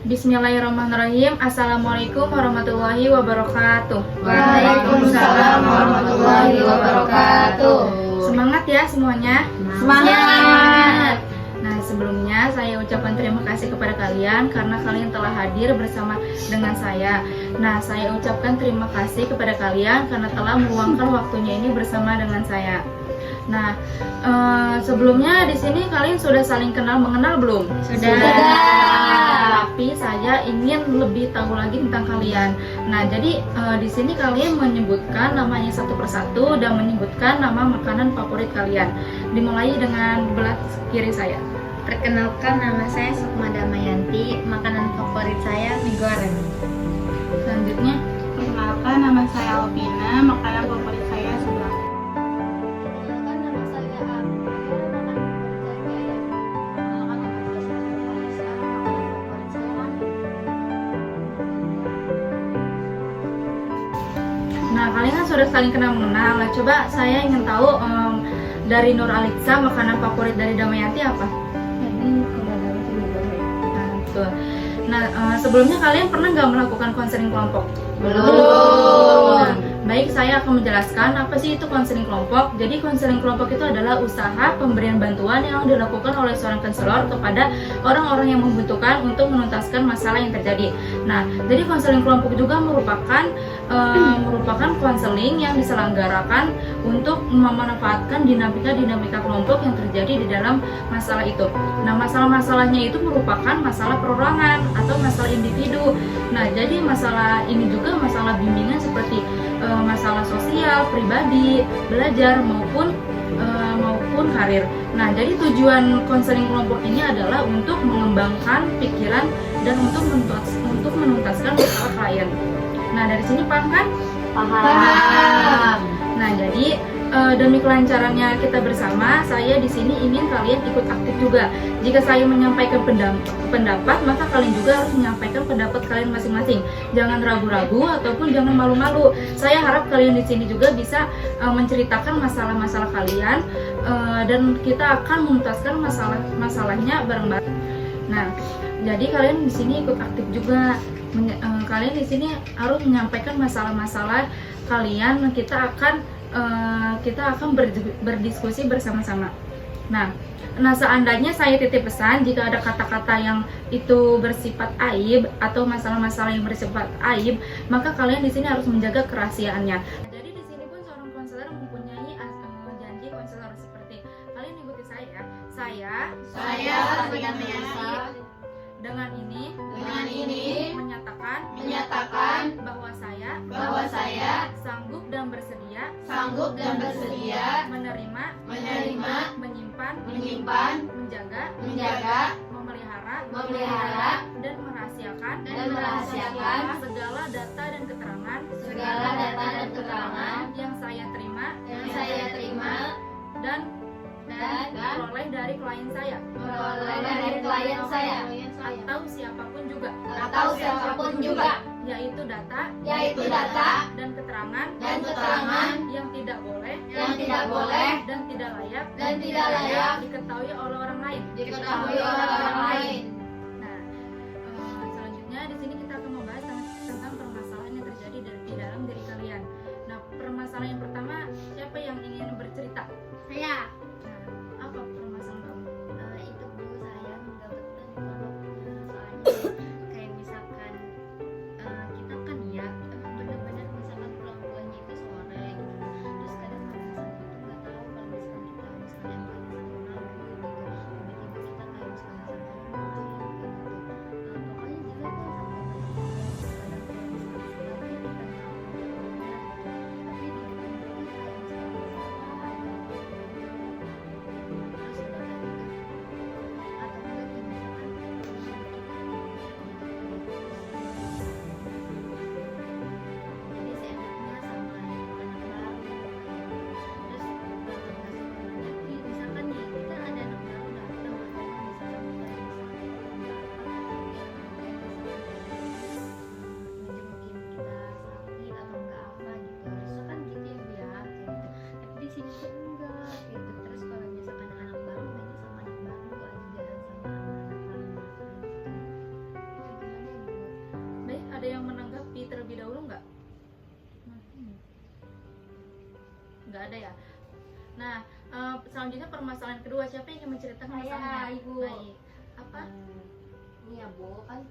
Bismillahirrahmanirrahim. Assalamualaikum warahmatullahi wabarakatuh. Waalaikumsalam warahmatullahi wabarakatuh. Semangat ya semuanya. Semangat. Nah, sebelumnya saya ucapkan terima kasih kepada kalian karena kalian telah hadir bersama dengan saya. Nah, saya ucapkan terima kasih kepada kalian karena telah meluangkan waktunya ini bersama dengan saya. Nah, sebelumnya di sini kalian sudah saling kenal mengenal belum? Tapi saya ingin lebih tahu lagi tentang kalian. Nah, jadi di sini kalian menyebutkan namanya satu persatu dan menyebutkan nama makanan favorit kalian. Dimulai dengan belah kiri saya. Perkenalkan, nama saya Sukma Damayanti. Makanan favorit saya mie goreng. Selanjutnya, Perkenalkan, nama saya Alvina. Makanan favorit saya seblak. Perkenalkan, nama saya Makanan favorit saya nah kalian kan sudah saling kenal mengenal. Nah, coba saya ingin tahu dari Nur Alitza makanan favorit dari Damayanti apa? Nah, betul. Nah, sebelumnya kalian pernah nggak melakukan konseling kelompok? Belum. Nah, baik, saya akan menjelaskan apa sih itu konseling kelompok. Jadi konseling kelompok itu adalah usaha pemberian bantuan yang dilakukan oleh seorang konselor kepada orang-orang yang membutuhkan untuk menuntaskan masalah yang terjadi. Nah, jadi konseling kelompok juga merupakan konseling yang diselenggarakan untuk memanfaatkan dinamika kelompok yang terjadi di dalam masalah itu. Nah, masalah-masalahnya itu merupakan masalah perorangan atau masalah individu. Nah, jadi masalah ini juga masalah bimbingan seperti masalah sosial, pribadi, belajar maupun karir. Nah, jadi tujuan konseling kelompok ini adalah untuk mengembangkan pikiran dan untuk menuntaskan masalah klien. Nah, dari sini paham kan? Paham. Nah, jadi demi kelancarannya kita bersama, saya di sini ingin kalian ikut aktif juga. Jika saya menyampaikan pendapat, maka kalian juga harus menyampaikan pendapat kalian masing-masing. Jangan ragu-ragu ataupun jangan malu-malu. Saya harap kalian di sini juga bisa menceritakan masalah-masalah kalian dan kita akan menuntaskan masalahnya bareng-bareng. Nah, jadi kalian di sini ikut aktif juga. Kalian di sini harus menyampaikan masalah-masalah kalian. Kita akan berdiskusi bersama-sama. Nah, seandainya saya titip pesan, jika ada kata-kata yang itu bersifat aib atau masalah-masalah yang bersifat aib, maka kalian di sini harus menjaga kerahasiaannya. Jadi di sini pun seorang konselor mempunyai janji konselor seperti kalian ikuti saya. Saya dengan ini menyatakan bahwa saya sanggup dan bersedia menerima, menyimpan, menjaga, memelihara dan merahasiakan segala data dan keterangan yang saya terima dan peroleh dari klien saya atau siapapun juga, yaitu data dan keterangan yang tidak boleh dan tidak layak diketahui oleh orang lain. Nah, selanjutnya di sini kita akan membahas tentang permasalahan yang terjadi di dalam diri kalian. Nah, permasalahan yang pertama, siapa yang ingin bercerita? Saya. Nah, apa permasalahan kamu? Itu Bu, saya mendapatkan soalnya kayak misalkan kita kan ya benar-benar misalkan pulang-pulangnya itu sore gitu, terus kadang misalkan itu nggak tahu kalau misalkan kita misalkan emang kenal gitu, tiba-tiba kita kayak misalkan nggak ada ya. Nah, selanjutnya permasalahan kedua, siapa yang ingin menceritakan Saya, masalahnya? Ibu. Baik. Apa? Ini ya Bu, kan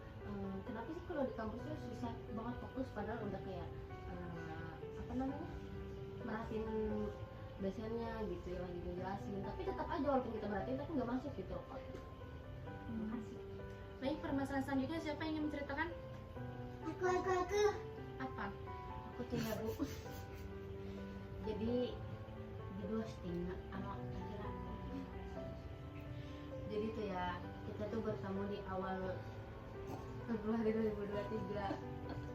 kenapa sih kalau di kampus tuh susah banget fokus padahal udah kayak apa namanya, merhatiin dosennya gitu yang lagi ngejelasin, tapi tetap aja walaupun kita merhatiin tapi nggak masuk gitu loh. Makasih. Baik, permasalahan selanjutnya siapa yang ingin menceritakan? Aku. Apa? Aku tuh ya Bu, jadi di ghosting sama laki aku. Jadi tuh ya, kita tuh bertemu di awal Februari 2023.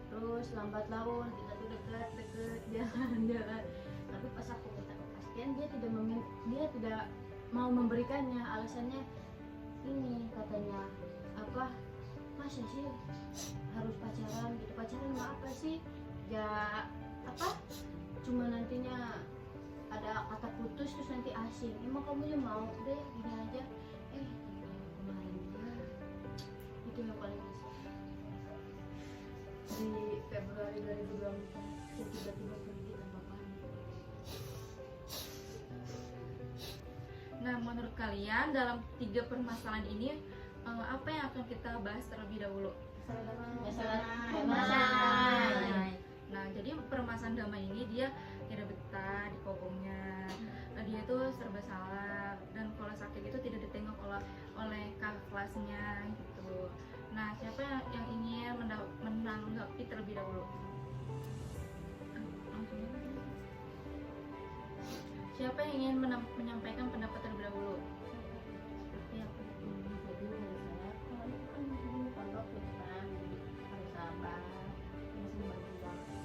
Terus lambat laun kita tuh deket jalan-jalan. Tapi pas aku minta kepastian dia tidak mau memberikannya. Alasannya ini katanya apa? Masa sih harus pacaran gitu? Pacaran mau apa sih? Ya apa? Cuma nantinya ada kata putus terus nanti asing. Emang kamu yang mau deh gini aja. Kemarin dia itu yang paling besar di Februari 2024 dia tiba-tiba pergi tanpa pamit. Nah, menurut kalian dalam 3 permasalahan ini apa yang akan kita bahas terlebih dahulu? Damai. Nah, jadi permasalahan damai ini dia tidak betah di kokongnya. Dia tuh serba salah dan kalau sakit itu tidak ditengok oleh kakak kelasnya gitu. Nah, siapa yang ingin menanggapi terlebih dahulu? Langsung aja. Siapa yang ingin menyampaikan pendapat terlebih dahulu? Seperti aku jadi menurut saya kalau itu kan masih pondok gitu kan, jadi harus sabar, masih bagi waktu.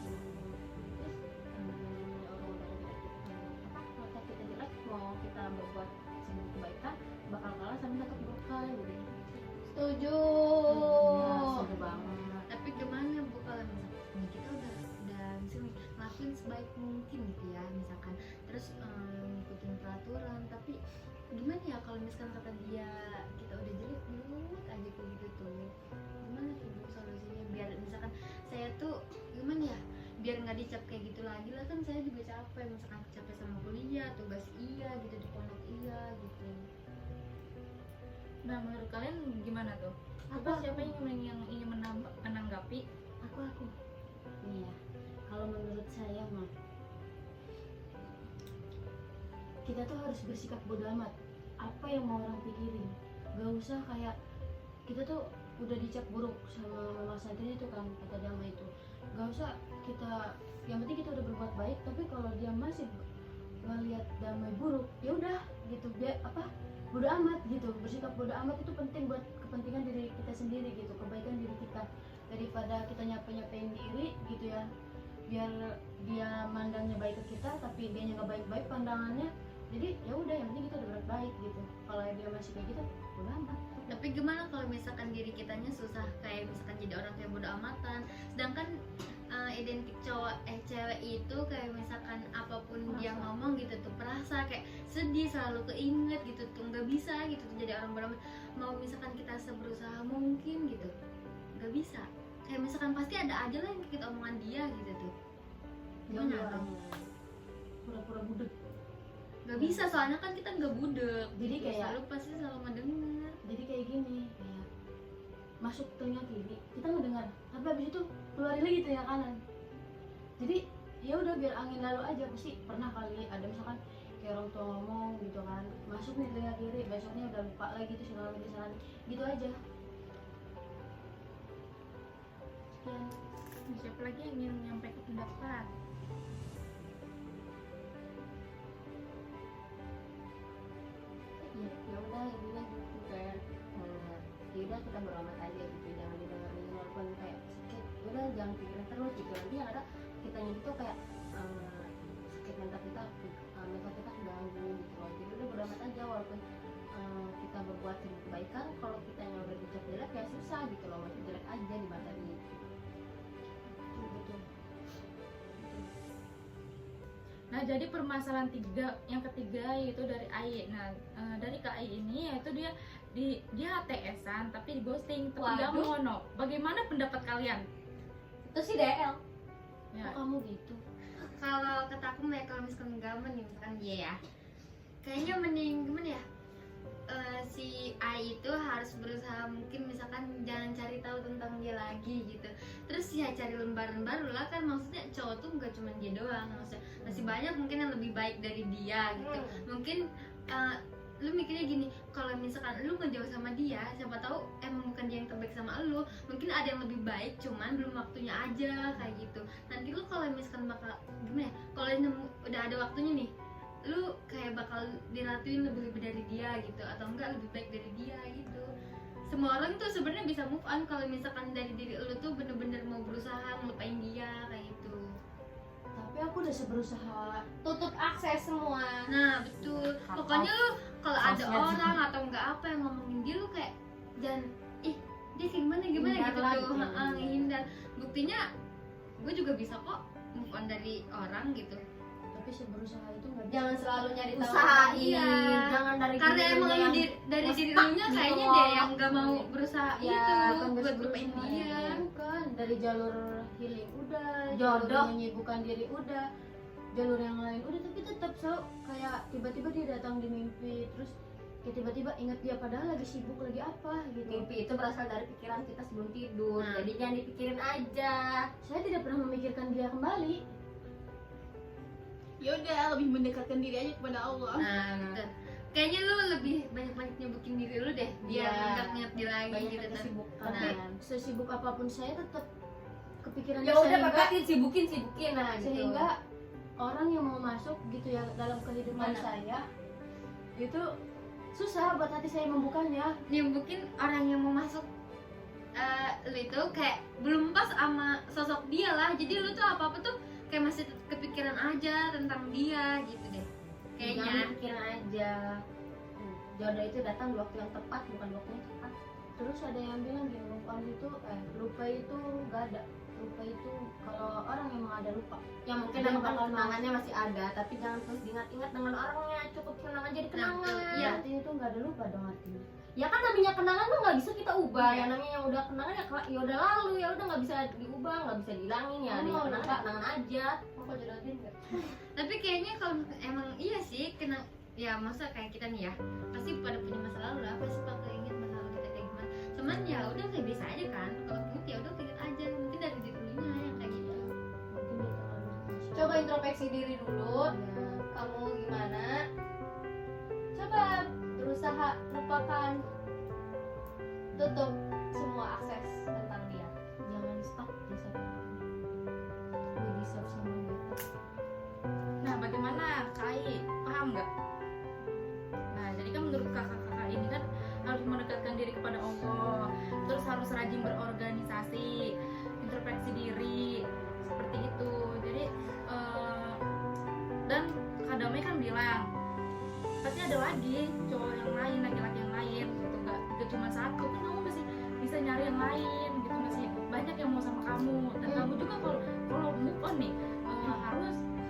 Terus orang udah jelek mata kita jelek, mau kita berbuat sebuah kebaikan bakal kalah sama satu keburukan gitu. Setuju. Ya, setuju banget. Tapi gimana Bu kalau misalkan kita udah misalnya ngelakuin sebaik mungkin gitu ya misalkan, terus ngikutin peraturan, tapi gimana ya kalau misalkan kata dia kita udah jelek dulu aja kayak gitu tuh, gimana tuh Bu solusinya biar misalkan saya tuh gimana ya biar nggak dicap kayak gitu lagi lah, kan saya juga capek misalkan capek sama kuliah, tugas iya gitu di pondok iya gitu. Nah, menurut kalian gimana tuh? Apa? Siapa yang ingin menanggapi? Aku nih ya, kalau menurut saya mah kita tuh harus bersikap bodo amat apa yang mau orang pikirin. Gak usah kayak kita tuh udah dicap buruk sama mama santri itu kan, kata Dama itu gak usah kita, yang penting kita udah berbuat baik. Tapi kalau dia masih ngelihat Damai buruk, ya udah gitu, dia apa, bodo amat gitu. Bersikap bodo amat itu penting buat kepentingan diri kita sendiri gitu, kebaikan diri kita, daripada kita nyapain diri gitu ya, biar dia mandangnya baik ke kita tapi dia nggak baik-baik pandangannya. Jadi ya udah, yang penting kita udah berbuat baik gitu. Kalau dia masih kayak gitu, bodo amat. Tapi gimana kalau misalkan diri kitanya susah kayak misalkan jadi orang kayak bodo amatan, sedangkan identik cewek itu kayak misalkan apapun dia ngomong gitu tuh perasa kayak sedih, selalu keinget gitu tuh, nggak bisa gitu tuh jadi orang bodo amat. Mau misalkan kita seberusaha mungkin gitu nggak bisa, kayak misalkan pasti ada aja lah yang kita omongan dia gitu tuh. Jangan Gimana orang tuh? pura-pura budek. Nggak bisa soalnya kan kita nggak budek, Jadi gitu. kayak- selalu pasti selalu mendengar. Jadi kayak gini, kayak masuk telinga kiri kita ngedengar, tapi habis itu keluarin lagi telinga kanan. Jadi ya udah biar angin lalu aja. Pasti pernah kali ada misalkan kayak orang tua ngomong gitu kan, masuk nih telinga kiri, besoknya udah lupa lagi tuh segala kesalahan gitu aja. Sekian. Siapa lagi yang ingin menyampaikan pendapat? Ya udah, intinya gitu kan. Ya udah kita beramat aja gitu, jangan didengerin walaupun kayak sakit. Ya udah jangan pikirin terus gitu, nanti yang ada kitanya itu kayak sakit mental kita keganggu gitu loh. Jadi udah beramat aja walaupun kita berbuat kebaikan, kalau kitanya udah dicap jelek ya susah gitu loh, masih jelek aja di mata dia. Betul. Nah, jadi permasalahan yang ketiga yaitu dari Ai. Nah, dari Kak Ai ini yaitu dia ATS-an tapi di ghosting, tapi nggak Waduh. mono. Bagaimana pendapat kalian? Itu sih DL. Kok Ya, kamu gitu? Kalau kata aku ya, kalau misalkan gak menimpan dia ya, kayaknya mending gimana ya, si A itu harus berusaha, mungkin misalkan jangan cari tahu tentang dia lagi gitu. Terus ya cari lembaran baru lah, kan maksudnya cowok tuh gak cuma dia doang, maksudnya masih banyak mungkin yang lebih baik dari dia gitu. Mungkin lu mikirnya gini, kalau misalkan lu ngejauh sama dia, siapa tahu emang bukan dia yang terbaik sama lu, mungkin ada yang lebih baik, cuman belum waktunya aja kayak gitu. Nanti lu kalau misalkan bakal gimana ya, kalau udah ada waktunya nih, lu kayak bakal diratuin lebih dari dia gitu, atau enggak lebih baik dari dia gitu. Semua orang tuh sebenarnya bisa move on kalau misalkan dari diri lu tuh bener-bener mau berusaha ngelupain dia kayak gitu. Tapi aku udah berusaha. Tutup akses semua. Nah betul, pokoknya lu kalau ada orang atau enggak apa yang ngomongin dia, lu kayak jangan dia kayak gimana Hindar gitu lagi. tuh, hindar. Buktinya gue juga bisa kok move on dari orang gitu. Tapi berusaha itu nggak bisa. Jangan selalu nyari tahu. Usahain, Iya. jangan dari Karena diri emang lu lu yang dari diri stuck lu nya gitu kayaknya loh. deh yang gak mau berusaha Ya, itu bukan buat berusaha, lupain dia. bukan dari jalur healing udah, Jodoh. jalur menyibukkan diri udah, jalur yang lain udah, tapi tetap selalu kayak tiba-tiba dia datang di mimpi, terus kayak tiba-tiba ingat dia padahal lagi sibuk lagi apa gitu. Mimpi itu berasal dari pikiran kita sebelum tidur. Nah. Jadi jangan dipikirin aja. Saya tidak pernah memikirkan dia kembali. Ya udah, lebih mendekatkan diri aja kepada Allah. Nah betul. Kayaknya lu lebih banyak nyebukin diri lu deh, biar Iya. nggak inget dia lagi Banyak gitu kan. kesibukan. Tapi Nah. sesibuk apapun saya tetap kepikiran Ya dia, udah, sehingga, pakatin sibukin nah gitu. sehingga orang yang mau masuk gitu ya dalam kehidupan Mana? saya itu susah buat hati saya membukanya. Nyembukin orang yang mau masuk, lu itu kayak belum pas sama sosok dia lah, jadi lu tuh apa tuh kayak masih kepikiran aja tentang dia gitu deh Jangan kayaknya. pikirin aja. Jodoh itu datang di waktu yang tepat, bukan waktu yang tepat. Terus ada yang bilang gini, move on itu lupa itu gak ada. Lupa itu kalau orang memang ada lupa. Ya mungkin Ada yang emang bakal kenangannya masih ada, tapi jangan terus diingat-ingat dengan orangnya. Cukup kenang aja di kenangan. betul. Iya. Ya. Berarti itu gak ada lupa dong artinya. Ya kan namanya kenangan tuh nggak bisa kita ubah. Iya. Yang namanya yang udah kenangan ya udah lalu, ya udah nggak bisa diubah, nggak bisa dihilangin ya. Ada yang kenangan aja. Mau jodohin gak? Tapi kayaknya kalau emang iya sih kena, ya masa kayak kita nih ya pasti pada punya masa lalu lah, pasti bakal ingat masa lalu kita kayak gimana. Cuman ya udah kayak biasa aja kan, kalau inget ya udah inget aja, mungkin dari dirinya yang kayak gitu. Mungkin dia terlalu masuk. Coba introspeksi diri dulu. Ya. Kamu gimana? Coba berusaha lupakan, tutup semua akses tentang dia. Jangan stuck di satu orang. We deserve someone better. Nah, bagaimana Kai? Paham nggak? Nah, jadi kan menurut kakak-kakak ini kan harus mendekatkan diri kepada Allah, terus harus rajin berorganisasi, introspeksi diri, seperti itu. Jadi dan Kak Damai kan bilang pasti ada lagi cowok yang lain, laki-laki yang lain gitu, gak cuma satu, kan kamu masih bisa nyari yang lain gitu, masih banyak yang mau sama kamu. Dan kamu juga kalau move on nih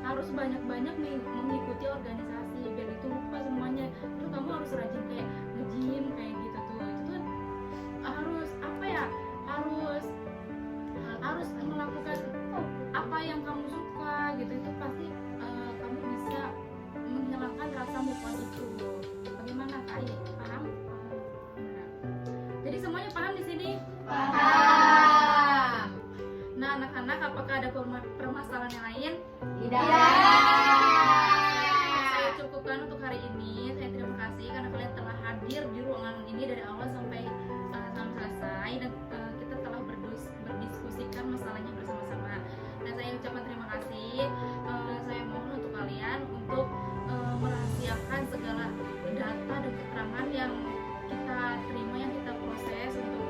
harus banyak-banyak nih mengikuti organisasi biar itu lupa semuanya. Terus kamu harus rajin kayak nge-gym kayak gitu tuh, itu kan harus apa ya, harus melakukan apa yang kamu suka gitu, itu pasti kamu bisa menghilangkan rasa move on itu. Bagaimana Kak? Paham? Nah, jadi semuanya paham di sini? Paham. Nah, anak-anak, apakah ada permasalahan yang lain? Tidak. Saya cukupkan untuk hari ini. Saya terima kasih karena kalian telah hadir di ruangan ini dari awal sampai selesai, dan kita telah berdiskusikan masalahnya bersama-sama. Dan saya ucapkan terima kasih. Saya mohon untuk kalian untuk merahasiakan segala data dan keterangan yang kita terima, yang kita proses untuk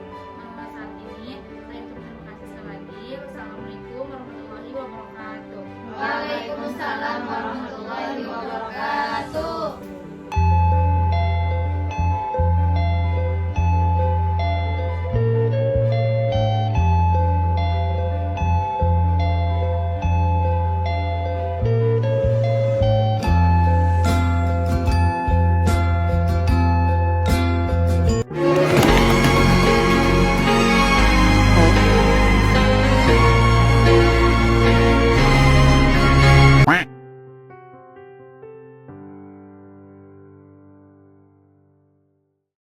saat ini. Saya ucapkan terima kasih sekali lagi. Wassalamualaikum warahmatullahi wabarakatuh. Waalaikumsalam warahmatullahi wabarakatuh.